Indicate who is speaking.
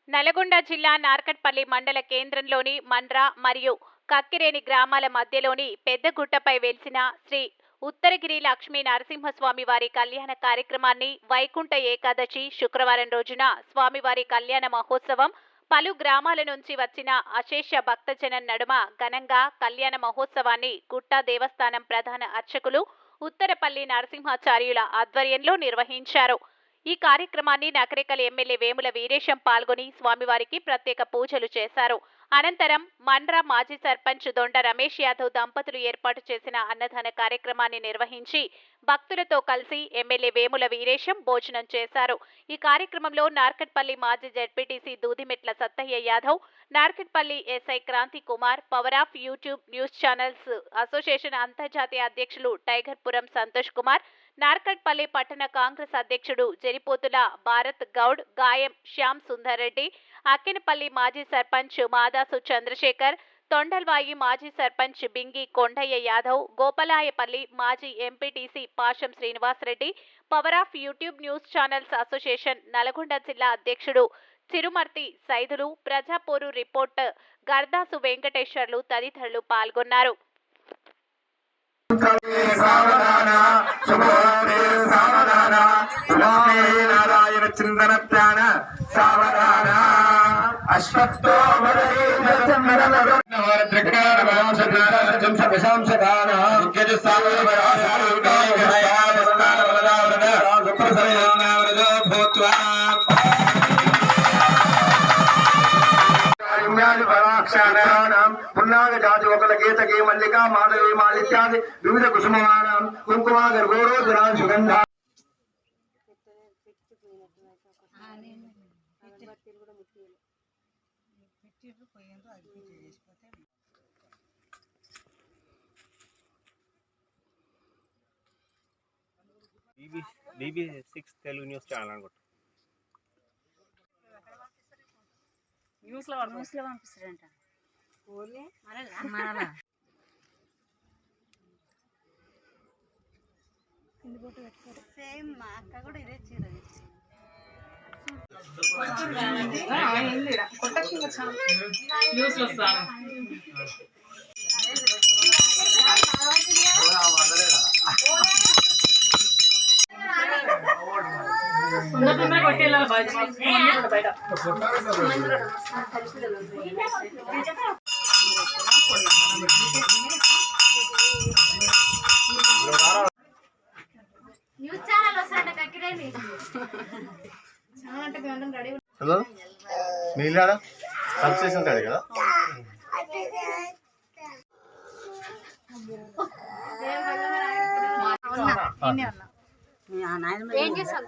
Speaker 1: నల్గొండ జిల్లా నార్కట్పల్లి మండల కేంద్రంలోని మండ్ర మరియు కక్కిరేని గ్రామాల మధ్యలోని పెద్దగుట్టపై వెలిసిన శ్రీ ఉత్తరగిరి లక్ష్మీ నరసింహస్వామి వారి కళ్యాణ కార్యక్రమాన్ని వైకుంఠ ఏకాదశి శుక్రవారం రోజున స్వామివారి కళ్యాణ మహోత్సవం పలు గ్రామాల నుంచి వచ్చిన అశేష భక్తజనం నడుమ ఘనంగా కళ్యాణ మహోత్సవాన్ని గుట్ట దేవస్థానం ప్రధాన అర్చకులు ఉత్తరపల్లి నరసింహాచార్యుల ఆధ్వర్యంలో నిర్వహించారు. ఈ కార్యక్రమాన్ని నకరేకల్ ఎమ్మెల్యే వేముల వీరేశం పాల్గొని స్వామివారికి ప్రత్యేక పూజలు చేశారు. అనంతరం మండ్ర మాజీ సర్పంచ్ దొండ రమేష్ యాదవ్ దంపతులు ఏర్పాటు చేసిన అన్నదాన కార్యక్రమాన్ని నిర్వహించి భక్తులతో కలిసి ఎమ్మెల్యే వేముల వీరేశం భోజనం చేశారు. ఈ కార్యక్రమంలో నార్కట్పల్లి మాజీ ZPTC Dudimetla Sattaiah Yadav, Narketpally SI Kranthi Kumar, power of YouTube news channels association అంతర్జాతీయ అధ్యక్షులు టైగర్పురం సంతోష్ కుమార్, నార్కట్పల్లి పట్టణ కాంగ్రెస్ అధ్యక్షుడు జరిపోతుల భారత్ గౌడ్, గాయం శ్యామ్ సుందర్ రెడ్డి, అక్కినపల్లి మాజీ సర్పంచ్ మాదాసు చంద్రశేఖర్, తొండల్వాయి మాజీ సర్పంచ్ బింగి కొండయ్య యాదవ్, గోపలాయపల్లి మాజీ MPTC Pasham Srinivasa Reddy, power of YouTube news channels association Nalgonda జిల్లా అధ్యక్షుడు చిరుమర్తి సైదులు, ప్రజాపోరు రిపోర్టర్ గర్దాసు వెంకటేశ్వర్లు తదితరులు పాల్గొన్నారు.
Speaker 2: నారాయణ చింతన ప్రాణ సావధాన అశ్వత్థో పున్నాగ జాతి ఒకల గీతకి మల్లికా మాధవి మాలిత్యాది వివిధ కుసుమమానం కుంకుమ గర్భోరోజన సుగంధ
Speaker 3: BB6 తెలుగు న్యూస్ ఛానల్ అనుకుంటా.
Speaker 4: న్యూస్ లో పంపిస్తారంట. సేమ్ మా అక్క కూడా ఇదే చీర న్యూస్ లో కొట్టేలా బయట న్యూస్ ఛానల్ వస్తాడ కక్కిరేని
Speaker 3: హలో మీలాడ సబ్స్టేషన్ కాదు కదా.
Speaker 4: ఏం చేస్తాను